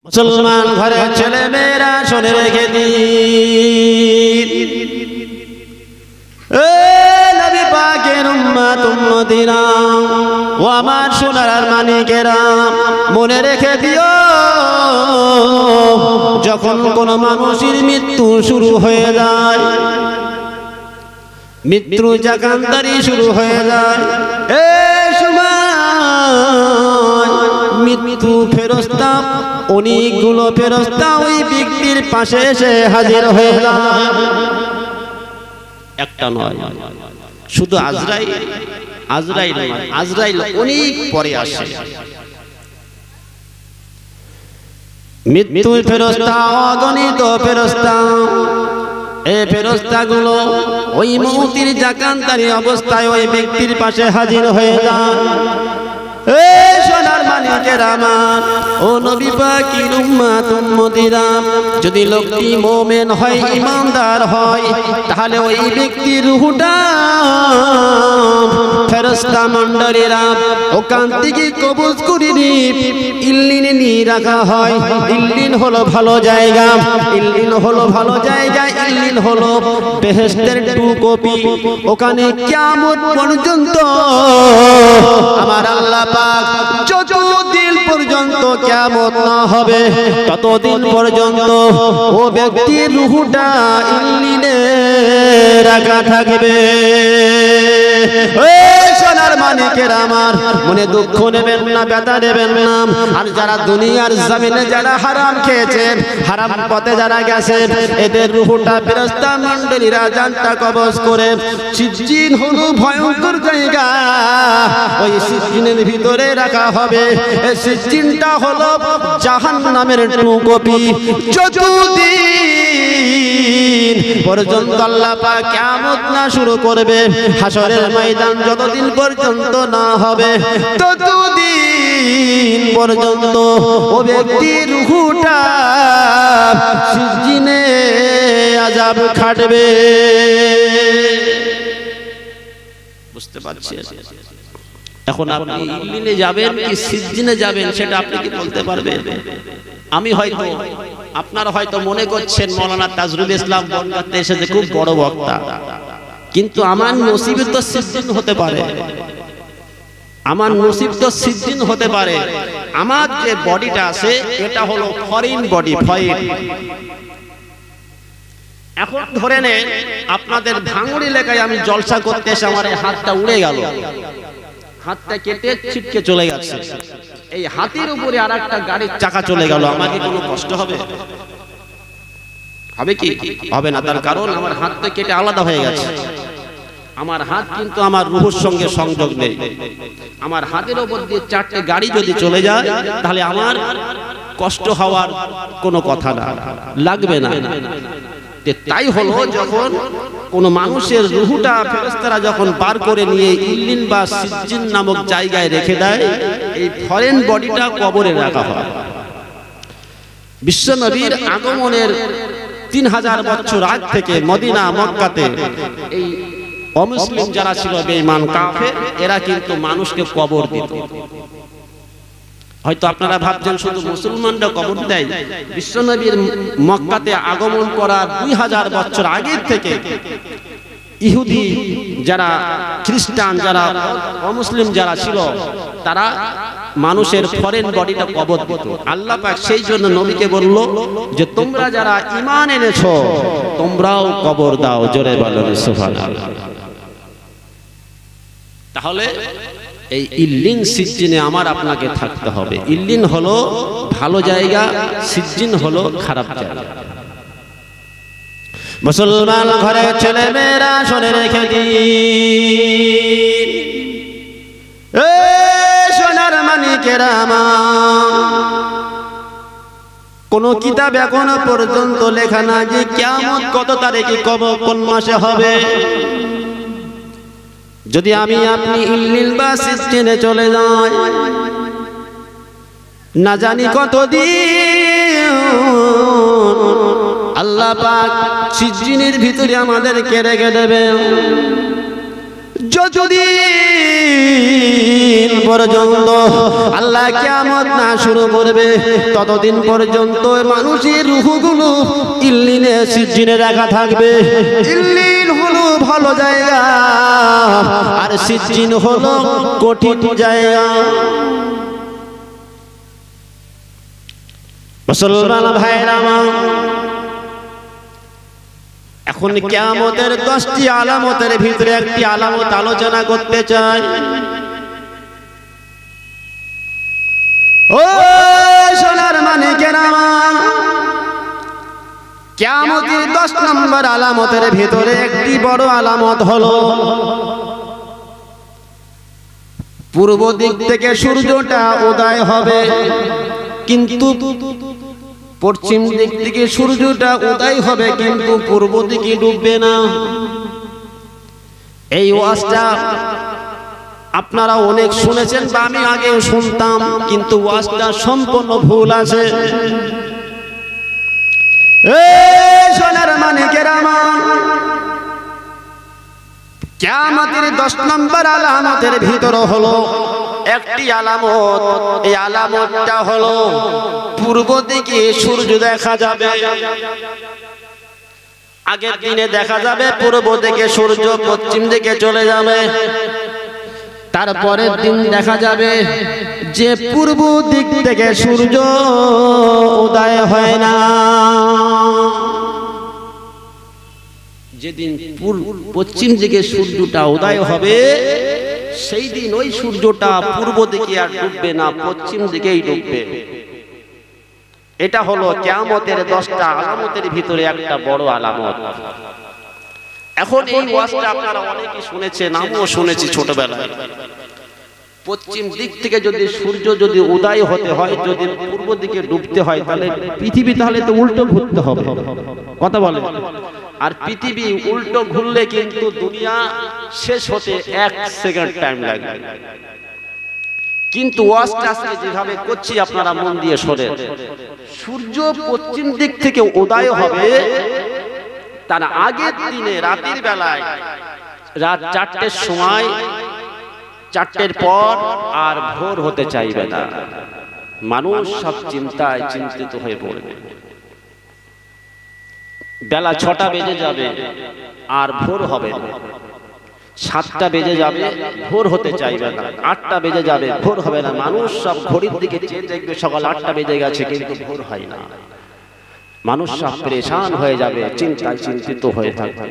মুসলমান ঘরের ছেলে মেয়েরা শুনে রেখে দিন, নবী পাকের উম্মত উম্মতিরা ও আমার সোনার মানিকেরা, মনে রেখে দিও, যখন কোন মানুষের মৃত্যু শুরু হয়ে যায়, মৃত্যু জাকান্তারি শুরু হয়ে যায়, এই সময় মৃত্যু ফেরেশতা অনেকগুলো ফেরেশতা ওই ব্যক্তির পাশে এসে হাজির হয়ে যায়। একটা নয়, শুধু আজরাইল অনেক পরে আসে। মৃত্যু ফেরেশতা অগণিত ফেরেশতা, এই ফেরেশতাগুলো ওই মৌতির জাকান্তারি অবস্থায় ওই ব্যক্তির পাশে হাজির হয়ে যায়। এই সোনার মানিকের আমার ও নবী পাকের উম্মত উম্মতিরা, যদি লোকটি মুমিন হয়, ঈমানদার হয়, তাহলে ওই ব্যক্তির রূহটা ফেরেশতা মণ্ডলীরা ওখান থেকে কবজ করে ইল্লিনে নিয়ে রাখা হয়। ইল্লিন হলো ভালো জায়গা, ইল্লিন হলো ভালো জায়গা, ইল্লিন হলো বেহেশতের টু কপি। ওখানে কিয়ামত পর্যন্ত আমার আল্লাহ পাক যতদিন পর্যন্ত কিয়ামত না হবে ততদিন পর্যন্ত ও ব্যক্তির রূহটা ইল্লিনে রাখা থাকবে। সোনার মানিকের আমার, মনে দুঃখ নেবেন না, ব্যথা নেবেন না। আর যারা দুনিয়ার জমিনে যারা হারাম খেয়েছেন, হারাম পথে যারা গেছেন, এদের রূহটা ফেরেশতা মণ্ডলীরা জানটা কবজ করে সিজ্জিন হলো ভয়ঙ্কর জায়গা, ওই সিজ্জিনের ভিতরে রাখা হবে। এই সিজ্জিনটা হলো জাহান্নামের টু কপি। যতদিন পর্যন্ত আল্লাহ পাক কিয়ামত না শুরু করবে, হাসরের ময়দান যতদিন পর্যন্ত না হবে ততদিন পর্যন্ত ও ব্যক্তির রূহটা সিজ্জিনে আযাব খাটবে। বুঝতে পারছেন? এখন আপনি ইল্লিনে যাবেন কি সিজ্জিনে যাবেন সেটা আপনি কি বলতে পারবেন? আমি হয়তো, আপনারা হয়তো মনে করছেন মাওলানা তাজরুল ইসলাম বনগাঁতে এসেছে খুব বড় বক্তা, কিন্তু আমার নসিবে তো সিজ্জিন হতে পারে, আমার নসিব তো সিজ্জিন হতে পারে। আমার যে বডিটা আছে এটা হলো ফরেন বডি, ফরেন। এখন ধরে নেন আপনাদের ভাঙড়ি এলাকায় আমি জলসা করতে এসে আমার এই হাতটা উড়ে গেল, হাতটা কেটে ছিটকে চলে গেছে, এই হাতের উপরে আর একটা গাড়ির চাকা চলে গেল, আমাকে কোনো কষ্ট হবে? হবে কি? হবে না। তার কারণ আমার হাতটা কেটে আলাদা হয়ে গেছে। আমার হাত কিন্তু আমার রূহের সঙ্গে সংযোগ নেই। আমার হাতের উপর দিয়ে চারটে গাড়ি যদি চলে যায় তাহলে আমার কষ্ট হওয়ার কোনো কথা না, লাগবে না। তাই হলো যখন কোন মানুষের রূহটা ফেরেশতারা যখন বার করে নিয়ে ইল্লিন বা সিজ্জিন নামক জায়গায় রেখে দেয়, এই ফরেন বডিটা কবরে রাখা হয়। বিশ্বনবীর আগমনের 3000 বছর আগ থেকে মদিনা মক্কাতে এই অমুসলিম যারা ছিল, বেঈমান কাফের, এরা কিন্তু মানুষকে কবর দিত। হয়তো আপনারা ভাবছেন শুধু মুসলমানরা কবর দেয়। বিশ্বনবীর মক্কাতে আগমন করার 2000 বছর আগে থেকে ইহুদি যারা, খ্রিস্টান যারা, অমুসলিম যারা ছিল, তারা মানুষের ফরেন বডিটা কবর দিত। আল্লাহ পাক সেই জন্য নবীকে বলল যে তোমরা যারা ঈমান এনেছো তোমরাও কবর দাও। জোরে বলেন সুবহানাল্লাহ। তাহলে এই ইল্লিন সিজ্জিনে আমার আপনাকে থাকতে হবে। ইল্লিন হলো ভালো জায়গা, সিজ্জিন হলো খারাপ জায়গা। মুসলমান ঘরে ছেলে মেয়েরা শুনে রেখে দিন, সোনার মানিকেরা আমার, কোন কিতাব এখনো পর্যন্ত লেখা না যে কিয়ামত কত তারিখে কোন মাসে হবে। যদি আমি আপনি ইল্লিন বা সিজ্জিনে চলে যাই, না জানি কতদিন আল্লাহ পাক সিজ্জিনের ভিতরে আমাদেরকে রেখে দেবে। যতদিন পর্যন্ত আল্লাহ কিয়ামত না শুরু করবে ততদিন পর্যন্ত মানুষের রূহগুলো ইল্লিনে সিজ্জিনে রাখা থাকবে। ইল্লিন হলো ভালো জায়গা আর সিজ্জিন হলো কঠিন জায়গা। মুসলমান ভাইরা আমার, এখন কিয়ামতের 10টি আলামতের ভিতরে একটি আলামত আলোচনা করতে চাই। ও সোনার মানিকেরা আমার, কিয়ামতের 10 নম্বর আলামতের ভিতরে একটি বড় আলামত হলো পূর্ব দিক থেকে সূর্যটা উদয় হবে, কিন্তু পশ্চিম দিক থেকে সূর্যটা উদয় হবে কিন্তু পূর্ব দিকে ডুববে না। এই ওয়াজটা আপনারা অনেক শুনেছেন বা আমি আগেও শুনতাম, কিন্তু ওয়াজটা সম্পূর্ণ ভুল আছে। এই সোনার মানিকেরা আমার, কিয়ামতের 10 নম্বর আলামতের ভিতর হলো একটি আলামত। এই আলামতটা হলো পূর্ব দিকে সূর্য দেখা যাবে। আগের দিনে দেখা যাবে পূর্ব দিকে সূর্য পশ্চিম দিকে চলে যাবে, তারপরের দিন দেখা যাবে যে পূর্ব দিক থেকে সূর্য উদয় হয় না। যেদিন পশ্চিম দিকে সূর্যটা উদয় হবে সেই দিন ওই সূর্যটা পূর্ব দিকে আর ডুববে না, পশ্চিম দিকেই ডুববে। এটা হলো কিয়ামতের 10টা আলামতের ভিতরে একটা বড় আলামত। এখন এই ওয়াজটা আপনারা অনেকেই শুনেছেন, আমিও শুনেছি ছোটবেলায়। পশ্চিম দিক থেকে যদি সূর্য যদি উদয় হতে হয়, যদি পূর্ব দিকে ডুবতে হয়, তাহলে পৃথিবী তাহলে তো উল্টো ঘুরতে হবে, কথা বলে। আর পৃথিবী উল্টো ঘুরলে কিন্তু দুনিয়া শেষ হতে 1 সেকেন্ড টাইম লাগবে। কিন্তু ওয়াজটা আজকে যেভাবে করছি আপনারা মন দিয়ে শোনেন। সূর্য পশ্চিম দিক থেকে উদয় হবে, তার আগের দিনে রাতের বেলায় রাত 4টের সময়, 4টের পর আর ভোর হতে চাইবে না। মানুষ সব চিন্তায় চিন্তিত হয়ে পড়বে। বেলা 6টা বেজে যাবে আর ভোর হবে না। 7টা বেজে যাবে, ভোর হতে চাইবে না। 8টা বেজে যাবে, ভোর হবে না। মানুষ সব ঘড়ির দিকে চেয়ে দেখবে সকাল 8টা বেজে গেছে, কিন্তু ভোর হয় না। মানুষ সব পরেশান হয়ে যাবে, চিন্তায় চিন্তিত হয়ে থাকবে।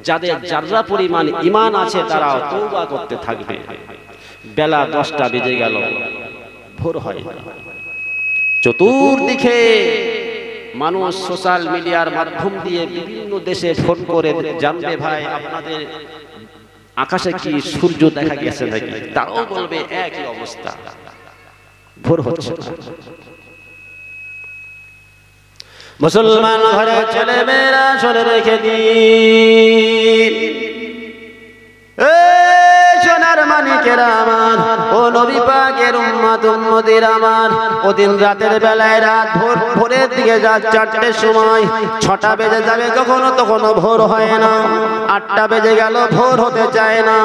যাদের যারা পরিমাণ ঈমান আছে তারা তওবা করতে থাকবে। বেলা 10টা বেজে গেল, ভোর হয় না। চতুর্দিকে মানুষ সোশ্যাল মিডিয়ার মাধ্যম দিয়ে বিভিন্ন দেশে ফোন করে জানবে, ভাই আপনাদের আকাশে কি সূর্য দেখা গেছে নাকি? তারাও বলবে একই অবস্থা, ভোর হচ্ছে না। মুসলমান ঘরে ছেলে মেয়েরা শুনে রেখে দিন, সোনার মানিকেরা আমার, ও নবী পাকের উম্মত উম্মতিরা আমার, ওদিন রাতের বেলায় রাত ভোরের দিকে রাত 4টের সময় 6টা বেজে যাবে, কখনো ভোর হয় না। 8টা বেজে গেল, ভোর হতে চায় না।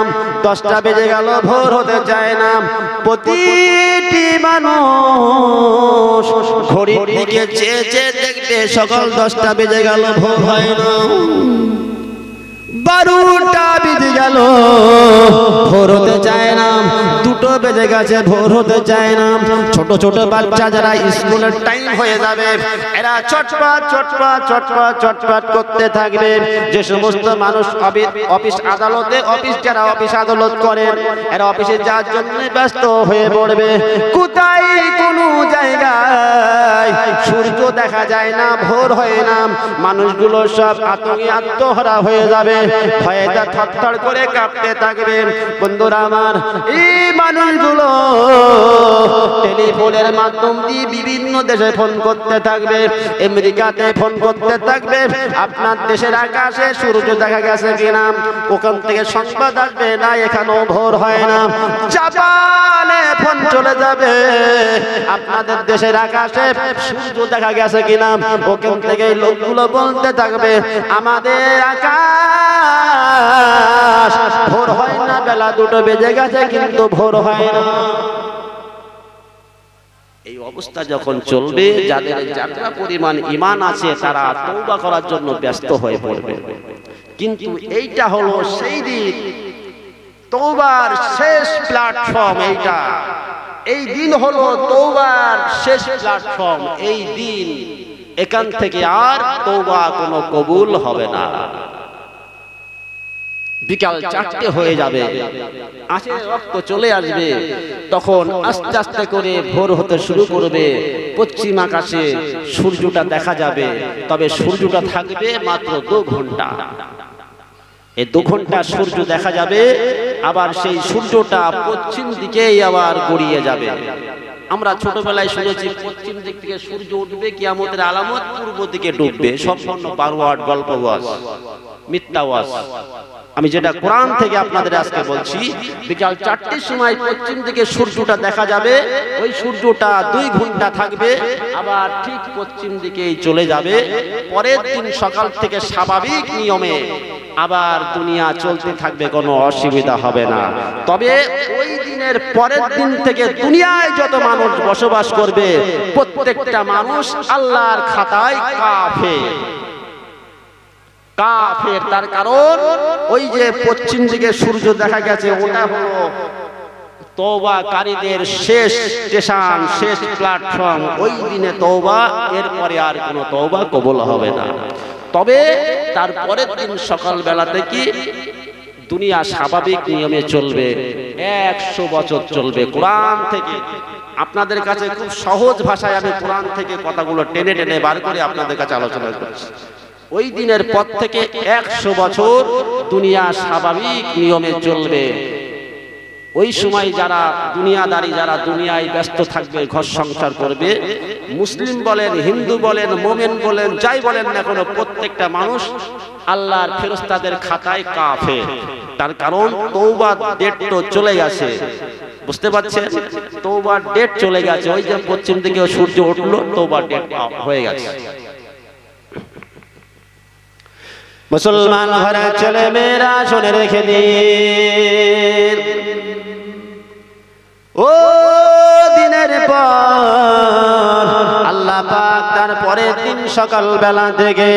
10টা বেজে গেল, ভোর হতে চায় না। প্রতিটি মানুষ ঘড়ির দিকে চেয়ে চেয়ে দেখবে সকাল 10টা বেজে গেল, ভোর হয় না। 12টা বেজে গেল, ভোর হতে চায় না। 2টো বেজে গেছে, ভোর হতে চায় না। ছোট ছোট বাচ্চা যারা স্কুলের টাইম হয়ে যাবে, এরা চটপট চটপট চটপট চটপট করতে থাকবে। যে সমস্ত মানুষ অফিস আদালতে যারা অফিস আদালত করেন, এরা অফিসে যাওয়ার জন্য ব্যস্ত হয়ে পড়বে। কোথায় কোনো জায়গায় সূর্য দেখা যায় না, ভোর হয় না। মানুষগুলো সব আতঙ্কে আত্মহারা হয়ে যাবে, ভয়ে থরথর করে কাঁপতে থাকবে। বন্ধুরা আমার, এই মানুষগুলো টেলিফোনের মাধ্যম দিয়ে বিভিন্ন দেশে ফোন করতে থাকবে, আমেরিকাতে ফোন করতে থাকবে, আপনার দেশের আকাশে সূর্য দেখা গেছে কিনা। ওখান থেকে সংবাদ আসবে, না এখানেও ভোর হয় না। জাপানে ফোন চলে যাবে, আপনাদের দেশের আকাশে সূর্য দেখা গেছে কিনা। ওখান থেকে লোকগুলো বলতে থাকবে, আমাদের আকাশ ভোর হয় না, বেলা 2টো বেজে গেছে কিন্তু ভোর হয় না। এই অবস্থা যখন চলবে, যাদের যতটা পরিমাণ ঈমান আছে তারা তওবা করার জন্য ব্যস্ত হয়ে পড়বে। কিন্তু এইটা হলো সেই দিন, তওবার শেষ প্ল্যাটফর্ম এইটা। এই দিন হলো তওবার শেষ প্ল্যাটফর্ম। এই দিন এখান থেকে আর তওবা কোনো কবুল হবে না। বিকাল 4টে হয়ে যাবে, আসরের ওয়াক্ত চলে আসবে, তখন আস্তে আস্তে করে ভোর হতে শুরু করবে। পশ্চিম আকাশে সূর্যটা দেখা যাবে, তবে সূর্যটা থাকবে মাত্র 2 ঘন্টা। এই 2 ঘন্টা সূর্য দেখা যাবে, আবার সেই সূর্যটা পশ্চিম দিকেই আবার গড়িয়ে যাবে। আমরা ছোটবেলায় শুনেছি পশ্চিম দিক থেকে সূর্য উঠবে, কিয়ামতের আলামত পূর্ব দিকে ডুববে। সম্পূর্ণ বারোয়াট গল্প ওয়াজ, মিথ্যা ওয়াজ। আমি যেটা কোরআন থেকে আপনাদের আজকে বলছি, বিকাল 4টের সময় পশ্চিম দিকে সূর্যটা দেখা যাবে। ওই সূর্যটা 2 ঘন্টা থাকবে, আবার ঠিক পশ্চিম দিকেই চলে যাবে। পরের দিন সকাল থেকে স্বাভাবিক নিয়মে আবার দুনিয়া চলতে থাকবে, কোনো অসুবিধা হবে না। তবে ওই দিনের পরের দিন থেকে দুনিয়ায় যত মানুষ বসবাস করবে, প্রত্যেকটা মানুষ আল্লাহর খাতায় কাফের। কাফের তার কারণ ওই যে পশ্চিম দিকে সূর্য দেখা গেছে, ওটা হলো তওবাকারীদের শেষ স্টেশন, শেষ প্ল্যাটফর্ম। ওই দিনে তওবা, এরপরে আর কোনো তওবা কবুল হবে না। তবে তার পরের দিন সকাল বেলা থেকে দুনিয়া স্বাভাবিক নিয়মে চলবে, 100 বছর চলবে। কোরআন থেকে আপনাদের কাছে খুব সহজ ভাষায় আমি কোরআন থেকে কথাগুলো টেনে টেনে বার করে আপনাদের কাছে আলোচনা করছি। ওই দিনের পর থেকে 100 বছর দুনিয়া স্বাভাবিক নিয়মে চলবে। ওই সময় যারা দুনিয়াদারি, যারা দুনিয়ায় ব্যস্ত থাকবে, ঘর সংসার করবে, মুসলিম বলেন, হিন্দু বলেন, মোমেন বলেন, যাই বলেন না কোনো, প্রত্যেকটা মানুষ আল্লাহর ফেরেশতাদের খাতায় কাফের। তার কারণ তওবার ডেট তো চলে গেছে, বুঝতে পারছেন? তওবার ডেট চলে গেছে। ওই যে পশ্চিম দিকে সূর্য উঠলো, তওবার ডেট হয়ে গেছে। মুসলমান ঘরের ছেলে মেয়েরা শুনে রেখে দিন, ও দিনের পর আল্লাহ পাক তার পরের দিন সকাল বেলা থেকে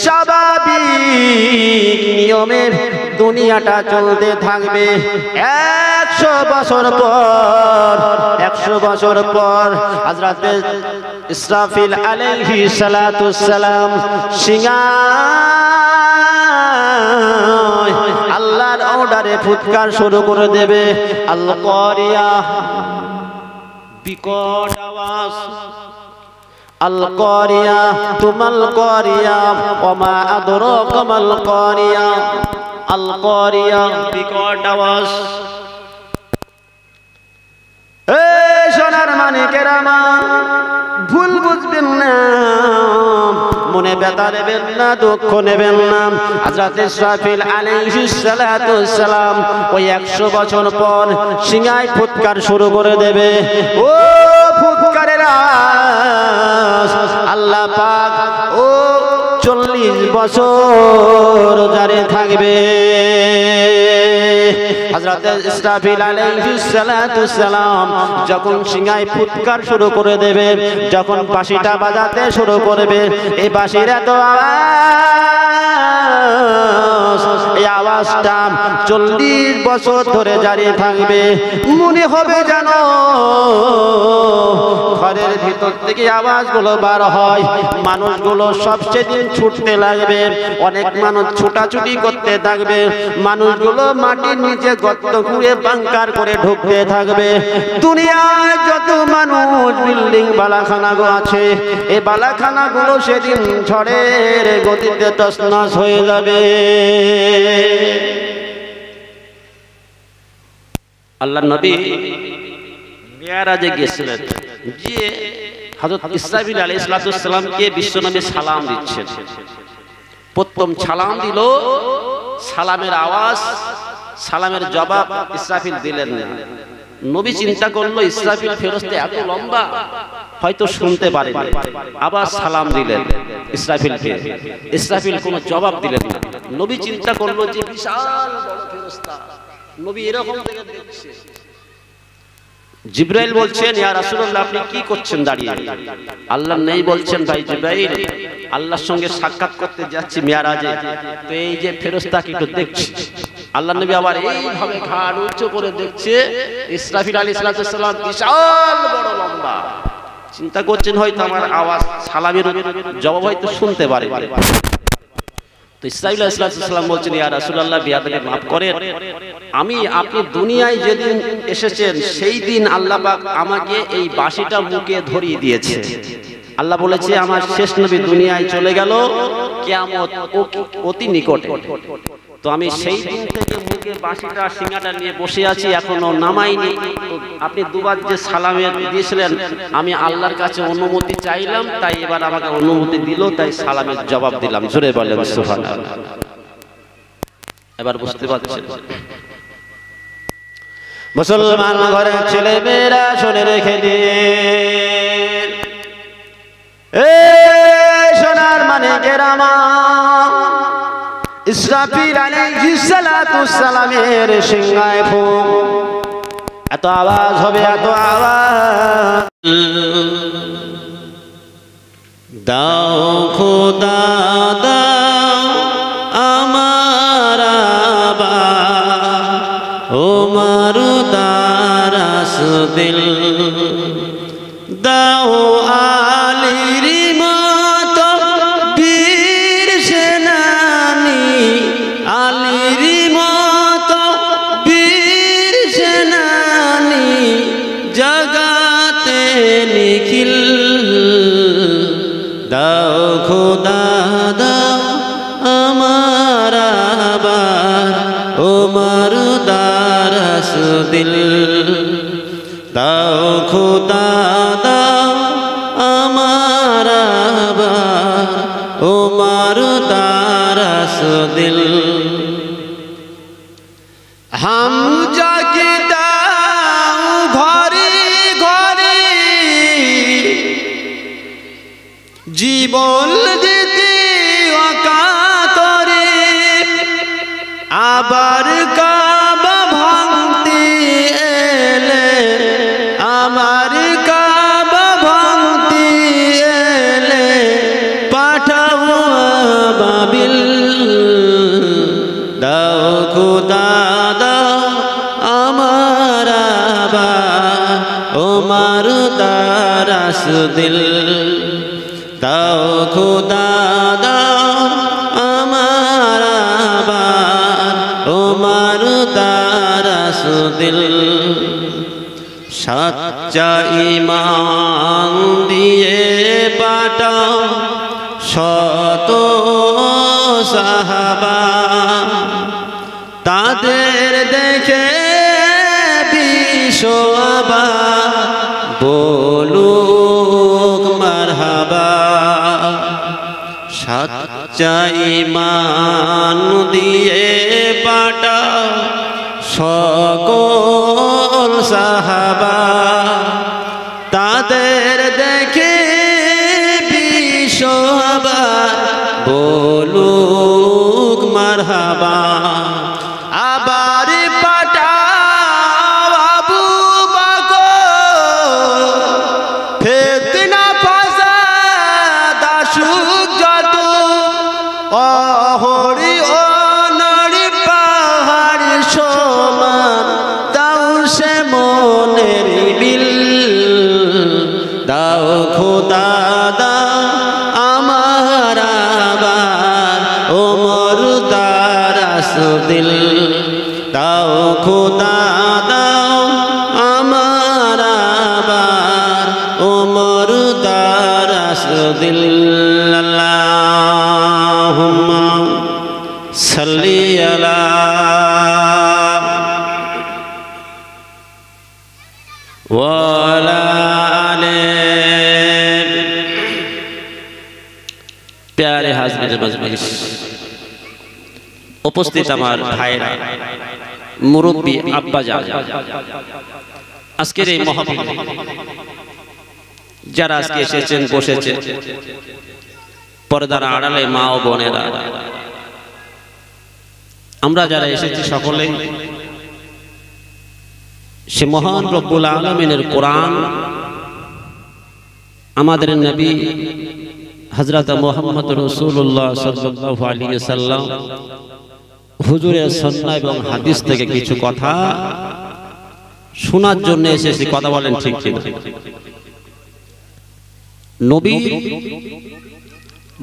স্বাভাবিক নিয়মে দুনিয়াটা চলতে থাকবে। 100 বছর পর, 100 বছর পর হযরত ইসরাফিল আলাইহিস সালাতুস সালাম আল্লাহর অর্ডারে ফুৎকার শুরু করে দেবে। আল কারিয়া, বিকট আওয়াজ। আল কারিয়া, তুমাল কারিয়া, ওমা আদরাকা মাল কারিয়া। আল কারিয়া, বিকট আওয়াজ। এই সোনার মানিকেরা আমার, ভুল বুঝবেন না, মনে ব্যথা নেবেন না, দুঃখ নেবেন না। হযরত ইসরাফিল আলাইহিস সালাতুস সালাম ওই 100 বছর পর সিংহায় ফুৎকার শুরু করে দেবে। ও ফুৎকারের আওয়াজ আল্লাহ পাক ও 40 বছর জারি থাকবে। হযরত ইসরাফিল আলাইহিস সালাতুস সালাম যখন সিংহায় ফুৎকার শুরু করে দেবে, যখন বাঁশিটা বাজাতে শুরু করবে, এই বাঁশির এত আওয়াজ, এই আওয়াজটা 40 বছর ধরে জারি থাকবে। মনে হবে যেন ঘরের ভিতর থেকে আওয়াজগুলো বার হয়, মানুষগুলো সব সেদিন ছুটতে লাগবে। অনেক মানুষ ছুটাছুটি করতে থাকবে, মানুষগুলো মাটির নিচে গর্ত খুঁড়ে বাংকার করে ঢুকতে থাকবে। দুনিয়ায় যত মানুষ বিল্ডিং বালাখানাগুলো আছে, এই বালাখানাগুলো সেদিন ঝড়ের গতিতে তছনছ হয়ে যাবে। আল্লাহর নবী মিরাজে গিয়েছিলেন, গিয়ে হযরত ইসরাফিল আলাইহিস সালামকে বিশ্বনবী সালাম দিচ্ছেন। প্রথম সালাম দিল, সালামের আওয়াজ, সালামের জবাব ইসরাফিল দিলেন না। নবী চিন্তা করলো ইসরাফিল ফেরেশতা এত লম্বা, হয়তো শুনতে পারেনি। আবার সালাম দিলেন ইসরাফিলকে, ইসরাফিল কোনো জবাব দিলেন না। নবী চিন্তা করলো যে বিশাল বড় ফেরেশতা, নবী এরকম থেকে দেখছে। জিবরাইল বলছেন, ইয়া রাসূলুল্লাহ আপনি কি করছেন দাঁড়িয়ে? আল্লাহ নেই বলছেন, ভাই জিবরাইল আল্লাহর সঙ্গে সাক্ষাৎ করতে যাচ্ছি মিরাজে, তো এই যে ফেরেশতাকে একটু দেখছি। আল্লাহ নবী আবার এইভাবে ঘাড় উঁচু করে দেখছে, ইসরাফিল আলাইহিস সালাম বিশাল বড় লম্বা। চিন্তা করছেন হয়তো আমার আওয়াজ সালামের জবাব হয়তো শুনতে পারে। তো ইসরাফিল আলাইহিস সালাম বলছেন, ইয়া রাসূলুল্লাহ বিয়াদবি মাফ করেন, আপনি দুনিয়ায় যেদিন এসেছেন সেই দিন আল্লাহ পাক আমাকে এই বাঁশিটা মুখে ধরিয়ে দিয়েছে। আল্লাহ বলেছে আমার শেষ নবী দুনিয়ায় চলে গেল, কিয়ামত অতি নিকটে। তো আমি সেই দিন থেকে মুখে বাঁশিটা সিঙ্গাটা নিয়ে বসে আছি, এখনো নামাইনি। আপনি দুবার যে সালামে দিয়েছিলেন, আমি আল্লাহর কাছে অনুমতি চাইলাম, তাই এবার আমাকে অনুমতি দিল, তাই সালামের জবাব দিলাম। জোরে বলেন সুবহানাল্লাহ। এবার বুঝতে পারছেন মুসলমান ঘরের ছেলে মেয়েরা, শুনে রেখে দিন, সোনার মানে কেরামা ইসরাফিল আলাইহিস সালামের সিংহায় ফুঁক, এত আওয়াজ হবে, এত আওয়াজ। দাও খোদা দাও আমার ওমর দারাস দিল, দাও আলীর মতো বীর সেনানি, আলীর মতো বীর সেনানি, জগাতে নিখিল, দাও খোদা দাও আমার ওমর দারাস দিল, দাও খোদা দাও আমার ওমর দারাস দিল। হাম জাগে দাও ঘরে ঘরে, জীবন দিতে অকাতরে, আবার কাবা ভাঙতে এলে, আমার কাবা ভাঙতে এলে, পাঠাও বাবিল, দাও খোদা দাও আমার ওমর দারাস দিল, দাও খোদা দাও আমার ওমর দারাস দিল। সচ্চা ঈমান দিয়ে পাঠাও শত সাহাবা, তাদের দেখে বিশ্ববা বলুক মারহাবা। সচ্চা ঈমান দিয়ে পাঠাও সকল সাহাবা, তাদের দেখে বিশ্ববা বলুক মারহাবা। আবার পাঠাও আবু বকর, ফিতনা ফাসাদ আসুক যত, অহরি অনড়ি পাহাড় সমান, দাও সে মনের বিল, দাও খোদা দাও আমার ওমর দারাস দিল, দাও খোদা দাও আমার ওমর দারাস দিল। আল্লাহুম্মা সাল্লি আলা ওয়ালা আলে। প্যারে হাজরিন মজলিস, উপস্থিত আমার ভাইরা, মুরব্বী আব্বা জান, আজকের এই মাহফিল যারা আজকে এসেছেন বসেছেন, পর্দার আড়ালে মা ও বোনেরা, আমরা যারা এসেছি সকলেই সে মহান রব্বুল আলামিনের কোরআন আমাদের নবী হযরত মুহাম্মদ রাসূলুল্লাহ সাল্লাল্লাহু আলাইহি ওয়াসাল্লাম হুজুরের সুন্নাহ এবং হাদিস থেকে কিছু কথা শোনার জন্য এসেছি। কথা বলেন ঠিক ঠিক। নবীর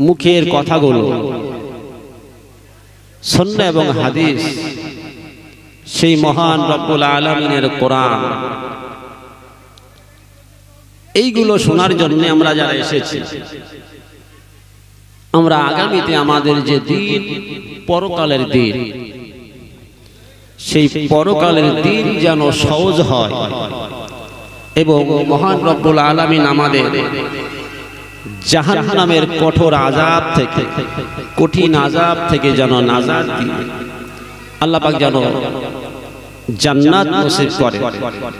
মুখের কথাগুলো সুন্নাহ এবং হাদিস, সেই মহান রব্বুল আলামিনের কোরআন, এইগুলো শোনার জন্য আমরা যারা এসেছি, আমরা আগামীতে আমাদের যে দিন, পরকালের দিন, সেই পরকালের দিন যেন সহজ হয় এবং মহান রব্বুল আলামিন আমাদের জাহান্নামের কঠোর আযাব থেকে, কঠিন আযাব থেকে যেন নাজাত দিন। আল্লাহ পাক যেন জান্নাত নসিব করে।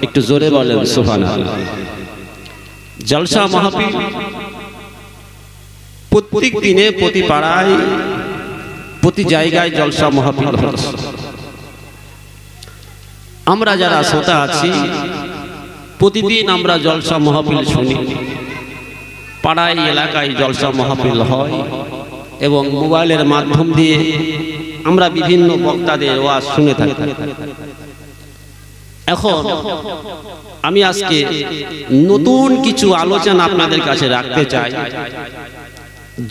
একটু জোরে বলেন সুবহানাল্লাহ। জলসা মাহফিল প্রত্যেক দিনে প্রতি পাড়ায় প্রতি জায়গায় জলসা মাহফিল হচ্ছে। আমরা যারা শ্রোতা আছি প্রতিদিন আমরা জলসা মাহফিল শুনি, পাড়ায় এলাকায় জলসা মাহফিল হয় এবং মোবাইলের মাধ্যম দিয়ে আমরা বিভিন্ন বক্তাদের ওয়াজ শুনে থাকি। এখন আমি আজকে নতুন কিছু আলোচনা আপনাদের কাছে রাখতে চাই,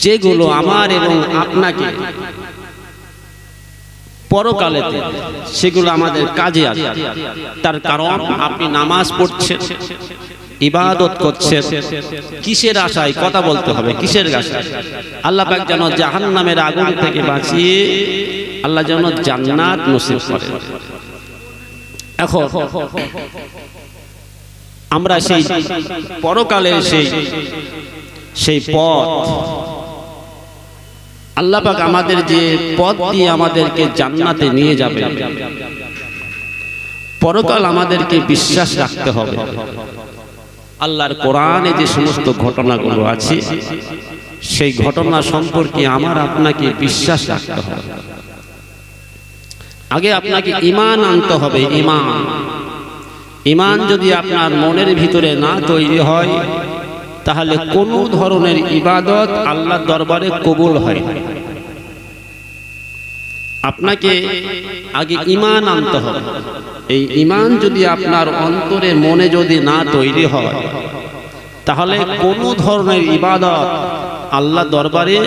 যেগুলো আমার এবং আপনাকে পরকালেতে সেগুলো আমাদের কাজে আসে। তার কারণ আপনি নামাজ পড়ছেন, ইবাদত করছেন, কিসের আশায়? কথা বলতে হবে, কিসের আশায়? আল্লাহ পাক যেন জাহান্নামের আগুন থেকে বাঁচিয়ে আল্লাহ যেন জান্নাত নসিব করে। এখন আমরা সেই পরকালের সেই পথ, আল্লাহ পাক আমাদের যে পথ দিয়ে আমাদেরকে জান্নাতে নিয়ে যাবে, পরকাল আমাদেরকে বিশ্বাস রাখতে হবে। আল্লাহর কোরআনে যে সমস্ত ঘটনাগুলো আছে সেই ঘটনা সম্পর্কে আমার আপনাকে বিশ্বাস রাখতে হবে। আগে আপনাকে ঈমান আনতে হবে। ঈমান যদি আপনার মনের ভিতরে না তৈরি হয় তাহলে কোনো ধরনের ইবাদত আল্লাহর দরবারে কবুল হয় না। আপনাকে আগে ঈমান আনতে হবে। এই ঈমান যদি আপনার অন্তরে মনে যদি না তৈরি হয় তাহলে কোনো ধরনের ইবাদত আল্লাহর দরবারে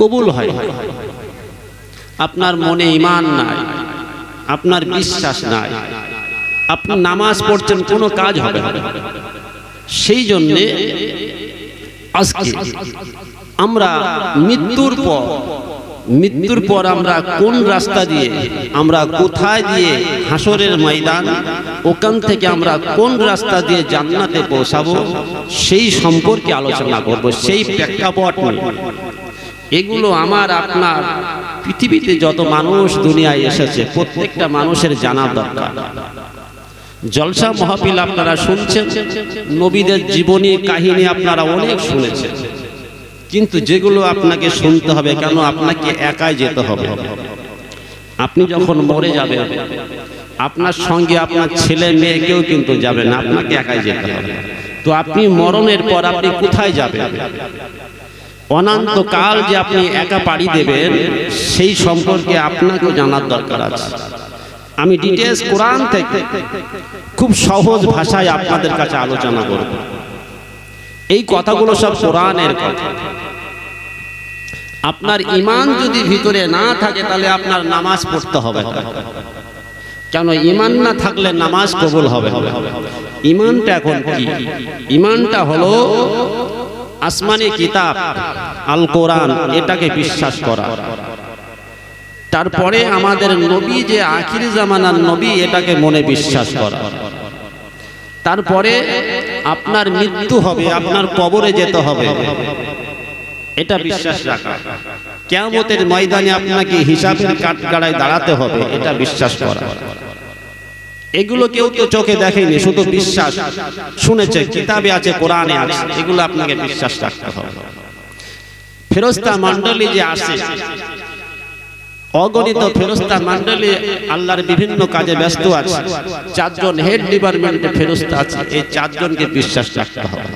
কবুল হয় না। আপনার মনে ঈমান নাই, আপনার বিশ্বাস নাই, আপনি নামাজ পড়ছেন, কোনো কাজ হবে না। সেই জন্যে আজকে আমরা মৃত্যুর পর আমরা কোন রাস্তা দিয়ে, আমরা কোথায় দিয়ে হাসরের ময়দান, ওখান থেকে আমরা কোন রাস্তা দিয়ে জান্নাতে পৌঁছাবো সেই সম্পর্কে আলোচনা করব, সেই প্রেক্ষাপট নিয়ে। এগুলো আমার আপনার পৃথিবীতে যত মানুষ দুনিয়ায় এসেছে প্রত্যেকটা মানুষের জানা দরকার। জলসা মাহফিল আপনারা শুনছেন, নবীদের জীবনী কাহিনী আপনারা অনেক শুনেছেন, কিন্তু যেগুলো আপনাকে শুনতে হবে, কেন আপনাকে একাই যেতে হবে। আপনি যখন মরে যাবেন আপনার সঙ্গে আপনার ছেলে মেয়ে কেউ কিন্তু যাবে না, আপনাকে একাই যেতে হবে। তো আপনি মরণের পর আপনি কোথায় যাবেন? অনন্তকাল যে আপনি একা পাড়ি দেবেন সেই সম্পর্কে আপনাকেও জানার দরকার আছে। আমি ডিটেইলস কোরআন থেকে খুব সহজ ভাষায় আপনাদের কাছে আলোচনা করব। এই কথাগুলো সব কোরআনের কথা। আপনার ঈমান যদি ভিতরে না থাকে তাহলে আপনার নামাজ পড়তে হবে, কেন ঈমান না থাকলে নামাজ কবুল হবে। ঈমানটা এখন কি? ঈমানটা হলো আসমানি কিতাব আল কোরআন, এটাকে বিশ্বাস করা। তারপরে আমাদের নবী যে আখির জামানার নবী, এটাকে মনে বিশ্বাস করা। তারপরে আপনার মৃত্যু হবে, আপনার কবরে যেতে হবে, এটা বিশ্বাস রাখা। কিয়ামতের ময়দানে আপনাকে হিসাবের কাঠগড়ায় দাঁড়াতে হবে, এটা বিশ্বাস করা। এগুলো কেউ তো চোখে দেখেনি, শুধু বিশ্বাস শুনেছে, কিতাবে আছে, কোরআনে আছে, এগুলো আপনাকে বিশ্বাস রাখতে হবে। ফেরেশতা মণ্ডলী যে আসে অগণিত ফেরেশতা মণ্ডলী আল্লাহর বিভিন্ন কাজে ব্যস্ত আছে, চারজন হেড ডিপার্টমেন্টে ফেরেশতা আছে, এই চারজনকে বিশ্বাস রাখতে হবে।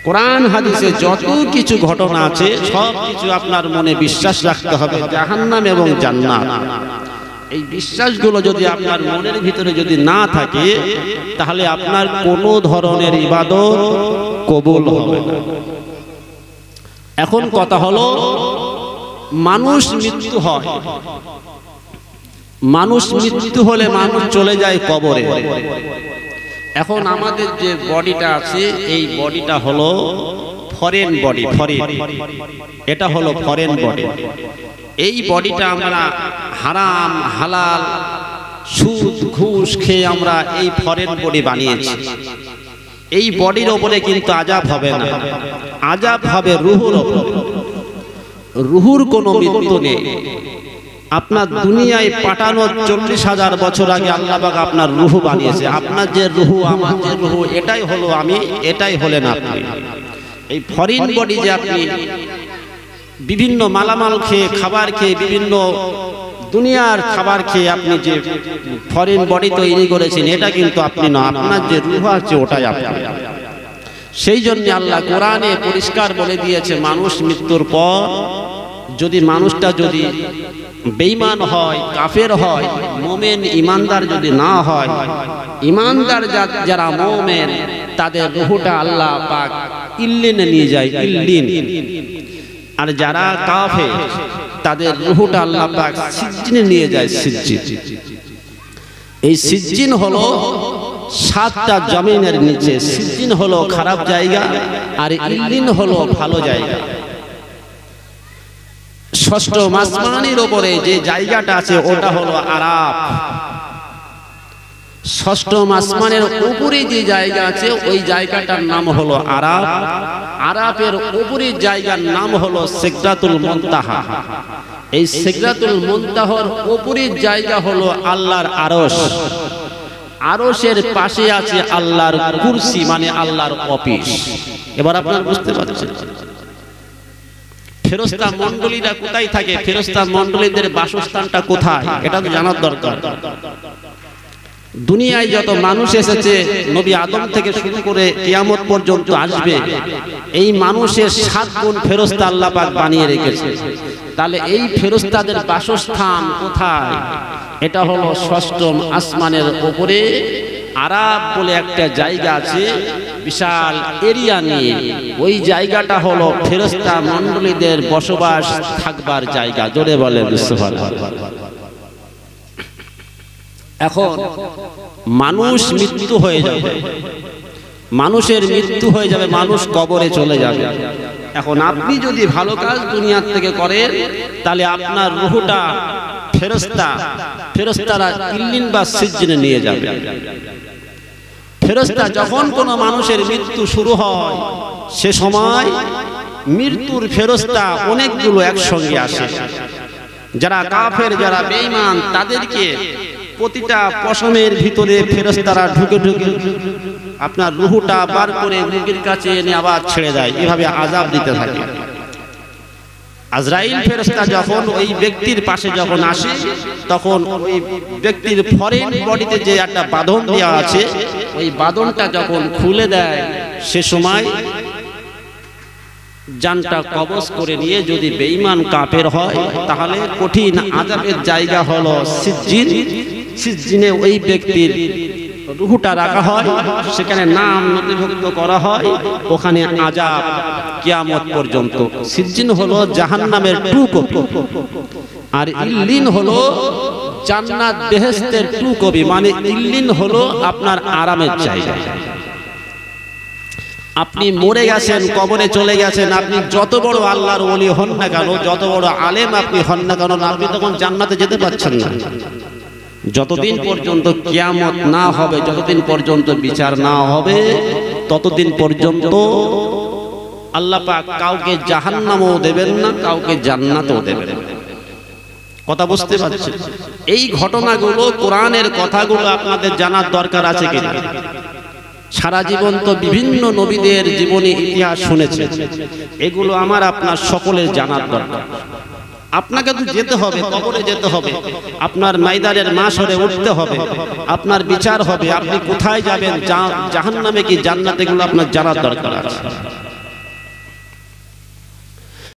কোরআন হাদিসে যত কিছু ঘটনা আছে সব কিছু আপনার মনে বিশ্বাস রাখতে হবে, জাহান্নাম এবং জান্নাত। এই বিশ্বাসগুলো যদি আপনার মনের ভিতরে যদি না থাকে তাহলে আপনার কোনো ধরনের ইবাদত কবুল হবে না। এখন কথা হলো, মানুষ মৃত্যু হয়, মানুষ মৃত্যু হলে মানুষ চলে যায় কবরে। এখন আমাদের যে বডিটা আছে এই বডিটা হলো ফরেন বডি, এটা হলো ফরেন বডি। এই বডিটা আমরা হারাম হালাল সুদ ঘুষ খেয়ে আমরা এই ফরেন বডি বানিয়েছি। এই বডির ওপরে কিন্তু আযাব হবে না, আযাব হবে রূহুর ওপরে। রূহুর কোনো মৃত্যু নেই। আপনার দুনিয়ায় পাঠানোর 40,000 বছর আগে আল্লাহ পাক আপনার রূহ বানিয়েছে। আপনার যে রূহ, আমার যে রূহ, এটাই হলো আমি, এটাই হলেন আপনি। এই ফরেন বডি যে আপনি বিভিন্ন মালামাল খেয়ে, খাবার খেয়ে, বিভিন্ন দুনিয়ার খাবার খেয়ে আপনি যে ফরেন বডি তৈরি করেছেন, এটা কিন্তু আপনি না, আপনার যে রূহ আছে ওটাই আপনি। সেই জন্য আল্লাহ কোরআনে পরিষ্কার বলে দিয়েছে, মানুষ মৃত্যুর পর যদি মানুষটা যদি বেঈমান হয়, কাফের হয়, মুমিন ইমানদার যদি না হয়, ইমানদার যারা মুমিন তাদের রূহটা আল্লাহ পাক ইল্লিনে নিয়ে যায়, ইল্লিন। আর যারা কাফের তাদের রূহটা আল্লাহ পাক সিজ্জিনে নিয়ে যায়, সিজ্জিন। এই সিজ্জিন হলো 7টা জমিনের নিচে। সিজ্জিন হলো খারাপ জায়গা আর ইল্লিন হলো ভালো জায়গা। 6ম আসমানের উপরে যে জায়গাটা আছে ওটা হলো আরাফ। 6ম আসমানের উপরে যে জায়গা আছে ওই জায়গাটার নাম হলো আরাফ। আরাফের উপরের জায়গার নাম হলো সিদরাতুল মুনতাহা। এই সিদরাতুল মুনতাহার উপরের জায়গা হলো আল্লাহর আরশ। আরশের পাশে আছে আল্লাহর কুরসি, মানে আল্লাহর অফিস। এবার আপনারা বুঝতে পারছেন ফেরেশতা মণ্ডলীরা কোথায় থাকে, ফেরেশতা মণ্ডলীদের বাসস্থানটা কোথায়, এটা তো জানার দরকার। দুনিয়ায় যত মানুষ এসেছে, নবী আদম থেকে শুরু করে কিয়ামত পর্যন্ত আসবে, এই মানুষের 7 গুণ ফেরেশতা আল্লাহ পাক বানিয়ে রেখেছে। তাহলে এই ফেরেশতাদের বাসস্থান কোথায়? এটা হলো 6ম আসমানের উপরে আরাফ বলে একটা জায়গা আছে, বিশাল এরিয়া নিয়ে। ওই জায়গাটা হলো ফেরেশতা মণ্ডলীদের বসবাস থাকবার জায়গা। জোরে বলেন সুবহানাল্লাহ। এখন মানুষ মৃত্যু হয়ে যাবে, মানুষের মৃত্যু হয়ে যাবে, মানুষ কবরে চলে যাবে। এখন আপনি যদি ভালো কাজ দুনিয়ার থেকে করেন তাহলে আপনার রূহটা ফেরেশতারা ইল্লিন বা সিজ্জিনে নিয়ে যাবে। ফেরেশতা যখন কোনো মানুষের মৃত্যু শুরু হয় সে সময় মৃত্যুর ফেরেশতা অনেকগুলো একসঙ্গে আসে। যারা কাফের, যারা বেঈমান, তাদেরকে প্রতিটা পশমের ভিতরে ফেরেশতারা ঢুকে ঢুকে আপনার রূহটা বার করে মুখের কাছে এনে আবার ছেড়ে দেয়। এভাবে আযাব দিতে থাকে। আজরাইল ফেরেশতা যখন ওই ব্যক্তির পাশে যখন আসে তখন ওই ব্যক্তির ফরেন বডিতে যে একটা বাঁধন দেওয়া আছে ওই বাঁধনটা যখন খুলে দেয় সে সময় জানটা কবজ করে নিয়ে যদি বেঈমান কাফের হয় তাহলে কঠিন আযাবের জায়গা হলো সিজ্জিন। সিজ্জিনে ওই ব্যক্তির রূহটা রাখা হয়, সেখানে নাম নথিভুক্ত করা হয়, ওখানে আযাব কিয়ামত পর্যন্ত। সিজ্জিন হলো জাহান্নামের 2 কপি আর ইল্লিন হলো জান্নাত বেহেশতের 2 কপি। মানে ইল্লিন হলো আপনার আরামের জায়গা। আপনি মরে গেছেন, কবরে চলে গেছেন, আপনি যত বড় আল্লাহর ওলি হন না কেন, যত বড় আলেম আপনি হন না কেন, আপনি তখন জান্নাতে যেতে পারছেন না। যতদিন পর্যন্ত কিয়ামত না হবে, যতদিন পর্যন্ত বিচার না হবে, ততদিন পর্যন্ত আল্লাহ পাক কাউকে জাহান্নামও দেবেন না, কাউকে জান্নাতও দেবেন না। কথা বুঝতে পারছেন? এই ঘটনাগুলো, কোরআনের কথাগুলো আপনাদের জানার দরকার আছে কিনা? সারা জীবন তো বিভিন্ন নবীদের জীবনী ইতিহাস শুনেছে, এগুলো আমার আপনার সকলের জানার দরকার। আপনাকে তো যেতে হবে, কবরে যেতে হবে, আপনার ময়দানের মাশরে উঠতে হবে, আপনার বিচার হবে। আপনি কোথায় যাবেন, জাহান্নামে কি জান্নাতে, এগুলো আপনার জানার দরকার আছে।